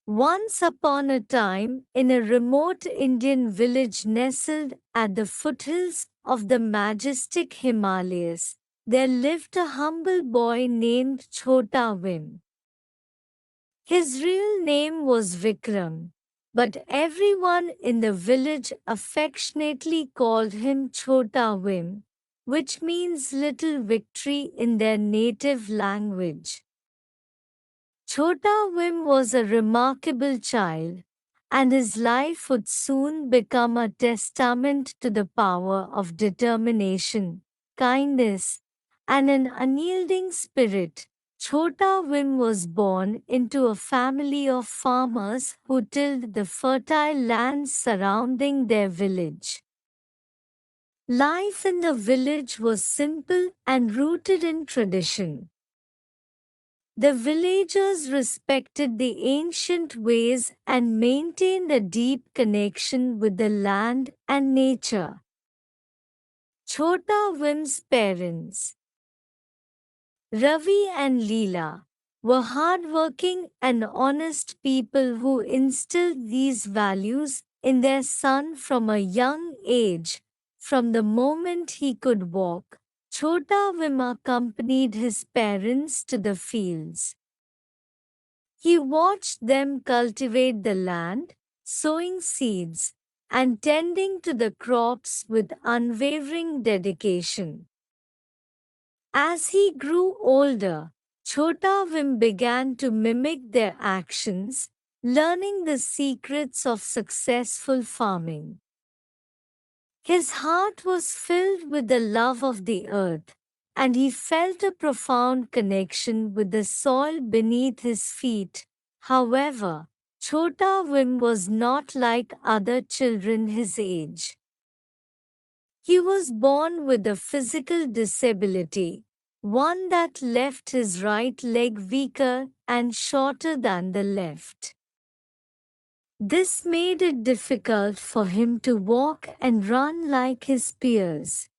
Once upon a time, in a remote Indian village nestled at the foothills of the majestic Himalayas, there lived a humble boy named Chota Vim. His real name was Vikram, but everyone in the village affectionately called him Chota Vim, which means little victory in their native language. Chota Vim was a remarkable child, and his life would soon become a testament to the power of determination, kindness, and an unyielding spirit. Chota Vim was born into a family of farmers who tilled the fertile lands surrounding their village. Life in the village was simple and rooted in tradition. The villagers respected the ancient ways and maintained a deep connection with the land and nature. Chota Vim's parents, Ravi and Leela, were hardworking and honest people who instilled these values in their son from a young age. From the moment he could walk, Chota Vim accompanied his parents to the fields. He watched them cultivate the land, sowing seeds, and tending to the crops with unwavering dedication. As he grew older, Chota Vim began to mimic their actions, learning the secrets of successful farming. His heart was filled with the love of the earth, and he felt a profound connection with the soil beneath his feet. However, Chota Vim was not like other children his age. He was born with a physical disability, one that left his right leg weaker and shorter than the left. This made it difficult for him to walk and run like his peers.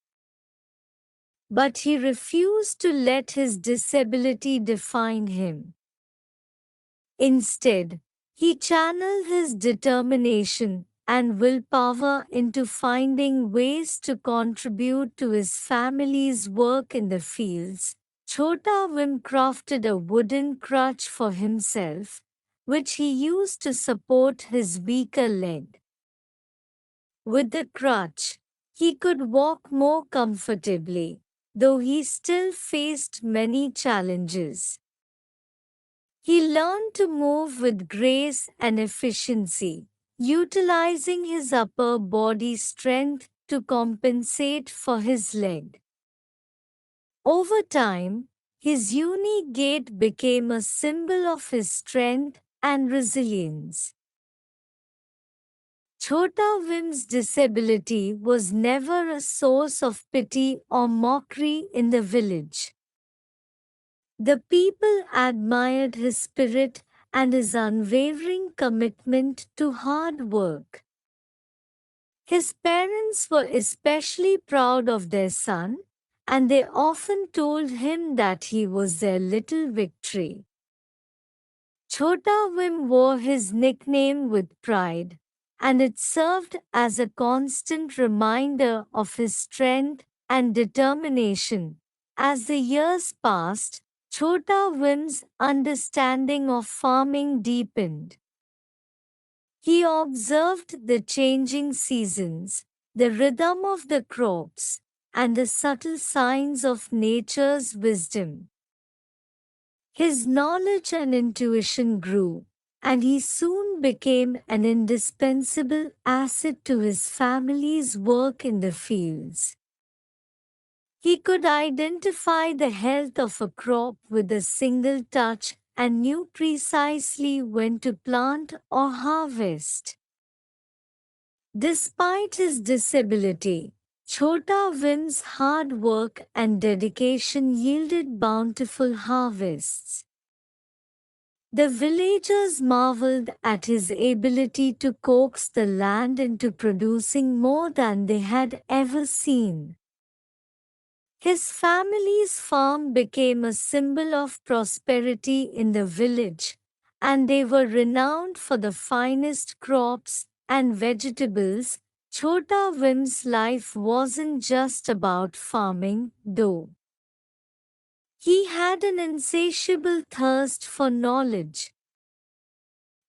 But he refused to let his disability define him. Instead, he channeled his determination and willpower into finding ways to contribute to his family's work in the fields. Chota Vim crafted a wooden crutch for himself, which he used to support his weaker leg. With the crutch, he could walk more comfortably, though he still faced many challenges. He learned to move with grace and efficiency, utilizing his upper body strength to compensate for his leg. Over time, his unique gait became a symbol of his strength and resilience. Chota Vim's disability was never a source of pity or mockery in the village. The people admired his spirit and his unwavering commitment to hard work. His parents were especially proud of their son, and they often told him that he was their little victory. Chota Vim wore his nickname with pride, and it served as a constant reminder of his strength and determination. As the years passed, Chota Vim's understanding of farming deepened. He observed the changing seasons, the rhythm of the crops, and the subtle signs of nature's wisdom. His knowledge and intuition grew, and he soon became an indispensable asset to his family's work in the fields. He could identify the health of a crop with a single touch and knew precisely when to plant or harvest. Despite his disability, Chota Vim's hard work and dedication yielded bountiful harvests. The villagers marveled at his ability to coax the land into producing more than they had ever seen. His family's farm became a symbol of prosperity in the village, and they were renowned for the finest crops and vegetables. Chota Vim's life wasn't just about farming, though. He had an insatiable thirst for knowledge.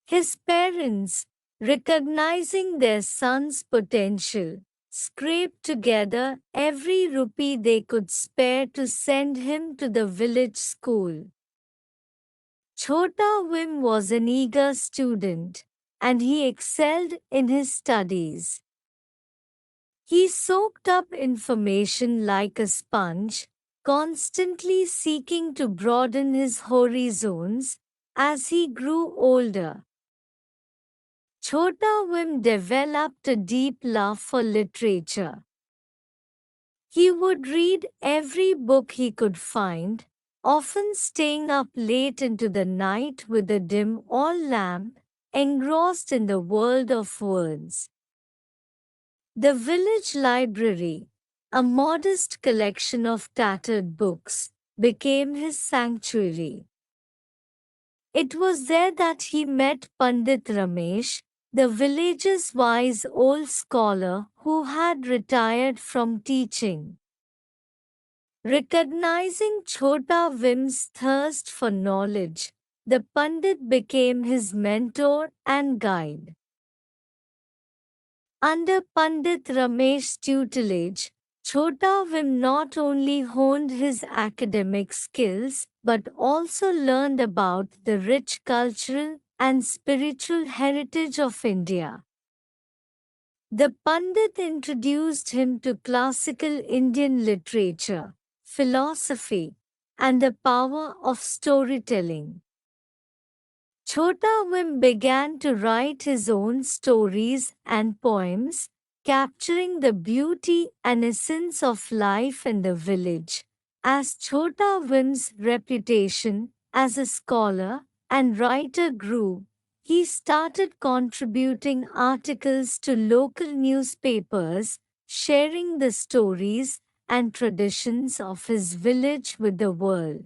His parents, recognizing their son's potential, scraped together every rupee they could spare to send him to the village school. Chota Vim was an eager student, and he excelled in his studies. He soaked up information like a sponge, constantly seeking to broaden his horizons. As he grew older, Chota Vim developed a deep love for literature. He would read every book he could find, often staying up late into the night with a dim oil lamp, engrossed in the world of words. The village library, a modest collection of tattered books, became his sanctuary. It was there that he met Pandit Ramesh, the village's wise old scholar who had retired from teaching. Recognizing Chota Vim's thirst for knowledge, the Pandit became his mentor and guide. Under Pandit Ramesh's tutelage, Chota Vim not only honed his academic skills but also learned about the rich cultural and spiritual heritage of India. The Pandit introduced him to classical Indian literature, philosophy, and the power of storytelling. Chota Vim began to write his own stories and poems, capturing the beauty and essence of life in the village. As Chota Vim's reputation as a scholar and writer grew, he started contributing articles to local newspapers, sharing the stories and traditions of his village with the world.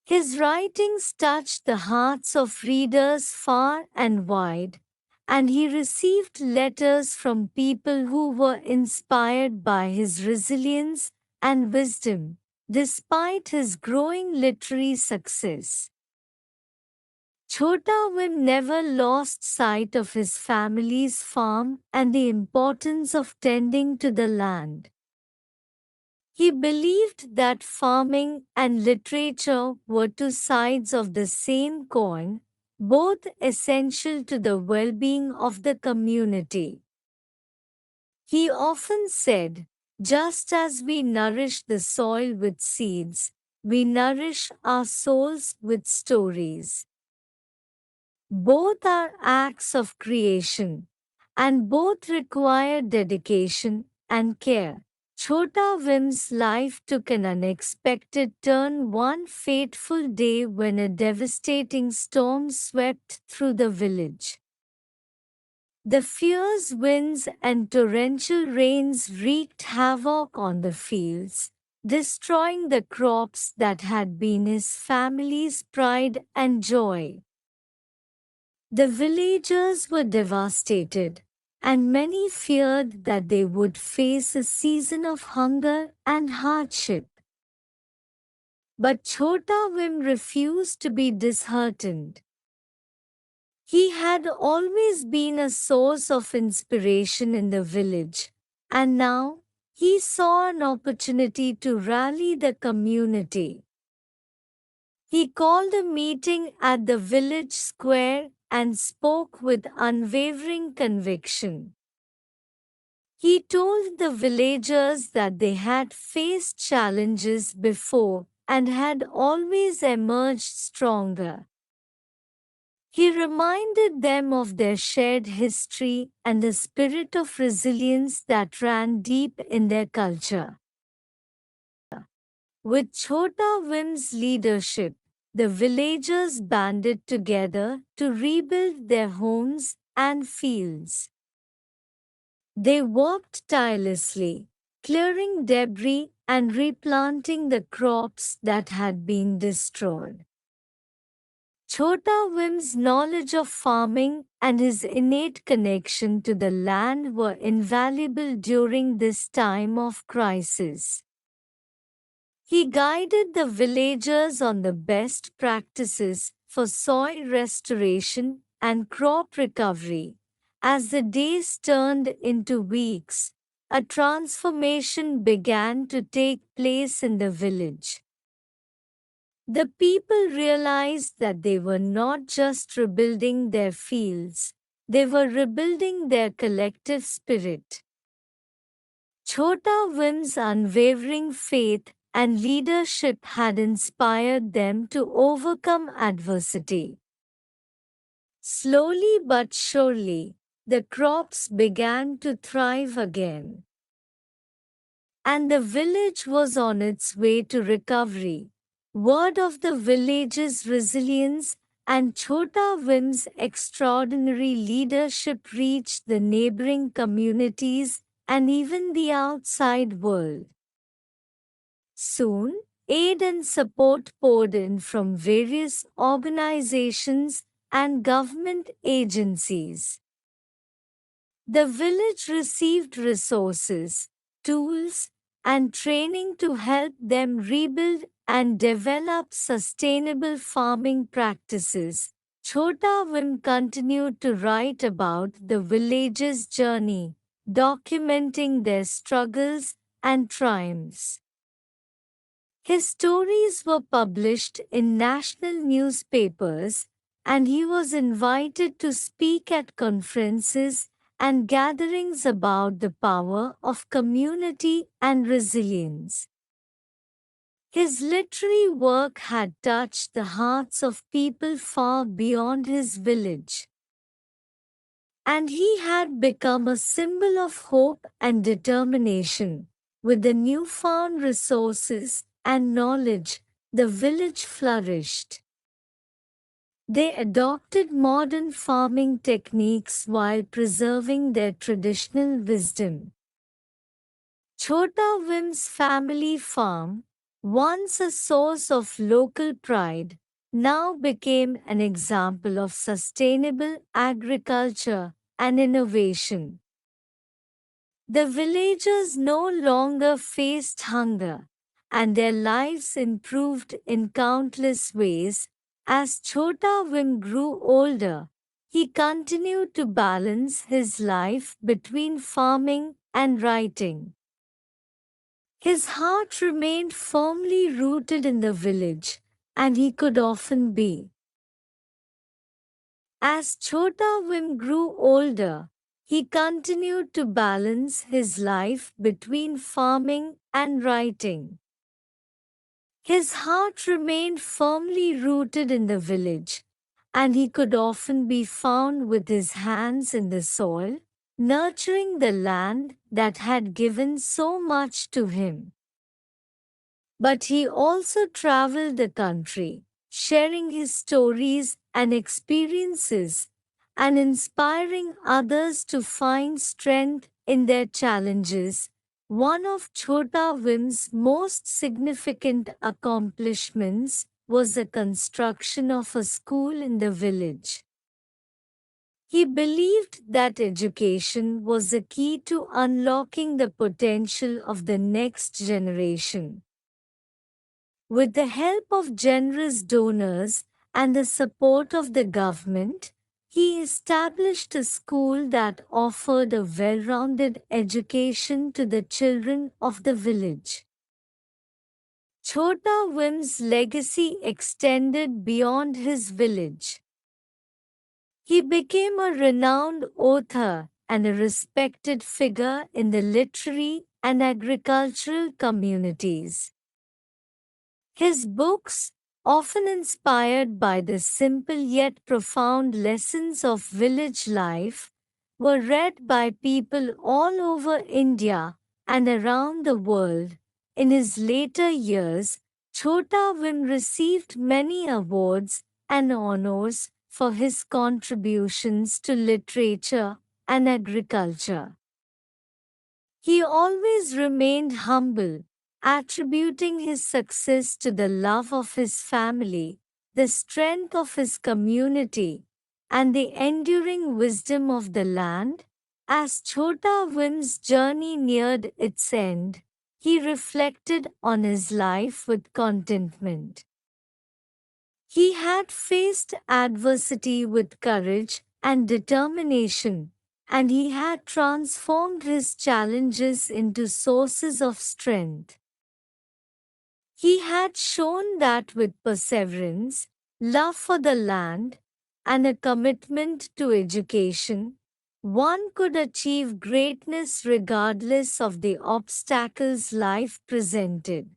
His writings touched the hearts of readers far and wide, and he received letters from people who were inspired by his resilience and wisdom, despite his growing literary success. Chota Vim never lost sight of his family's farm and the importance of tending to the land. He believed that farming and literature were two sides of the same coin, both essential to the well-being of the community. He often said, "Just as we nourish the soil with seeds, we nourish our souls with stories." Both are acts of creation, and both require dedication and care. Chota Vim's life took an unexpected turn one fateful day when a devastating storm swept through the village. The fierce winds and torrential rains wreaked havoc on the fields, destroying the crops that had been his family's pride and joy. The villagers were devastated, and many feared that they would face a season of hunger and hardship. But Chota Vim refused to be disheartened. He had always been a source of inspiration in the village, and now he saw an opportunity to rally the community. He called a meeting at the village square and spoke with unwavering conviction. He told the villagers that they had faced challenges before and had always emerged stronger. He reminded them of their shared history and the spirit of resilience that ran deep in their culture. With Chota Vim's leadership, the villagers banded together to rebuild their homes and fields. They worked tirelessly, clearing debris and replanting the crops that had been destroyed. Chota Vim's knowledge of farming and his innate connection to the land were invaluable during this time of crisis. He guided the villagers on the best practices for soil restoration and crop recovery. As the days turned into weeks, a transformation began to take place in the village. The people realized that they were not just rebuilding their fields, they were rebuilding their collective spirit. Chota Vim's unwavering faith and leadership had inspired them to overcome adversity. Slowly but surely, the crops began to thrive again. And the village was on its way to recovery. Word of the village's resilience and Chota Vim's extraordinary leadership reached the neighboring communities and even the outside world. Soon, aid and support poured in from various organizations and government agencies. The village received resources, tools, and training to help them rebuild and develop sustainable farming practices. Chota Vim continued to write about the village's journey, documenting their struggles and triumphs. His stories were published in national newspapers, and he was invited to speak at conferences and gatherings about the power of community and resilience. His literary work had touched the hearts of people far beyond his village. And he had become a symbol of hope and determination. With the newfound resources and knowledge, the village flourished. They adopted modern farming techniques while preserving their traditional wisdom. Chota Vim's family farm, once a source of local pride, now became an example of sustainable agriculture and innovation. The villagers no longer faced hunger, and their lives improved in countless ways. As Chota Vim grew older, he continued to balance his life between farming and writing. His heart remained firmly rooted in the village, and he could often be. As Chota Vim grew older, he continued to balance his life between farming and writing. His heart remained firmly rooted in the village, and he could often be found with his hands in the soil, nurturing the land that had given so much to him. But he also traveled the country, sharing his stories and experiences and inspiring others to find strength in their challenges. One of Chota Vim's most significant accomplishments was the construction of a school in the village. He believed that education was the key to unlocking the potential of the next generation. With the help of generous donors and the support of the government, he established a school that offered a well-rounded education to the children of the village. Chota Vim's legacy extended beyond his village. He became a renowned author and a respected figure in the literary and agricultural communities. His books, often inspired by the simple yet profound lessons of village life, were read by people all over India and around the world. In his later years, Chota Vim received many awards and honors for his contributions to literature and agriculture. He always remained humble, attributing his success to the love of his family, the strength of his community, and the enduring wisdom of the land. As Chota Vim's journey neared its end, he reflected on his life with contentment. He had faced adversity with courage and determination, and he had transformed his challenges into sources of strength. He had shown that with perseverance, love for the land, and a commitment to education, one could achieve greatness regardless of the obstacles life presented.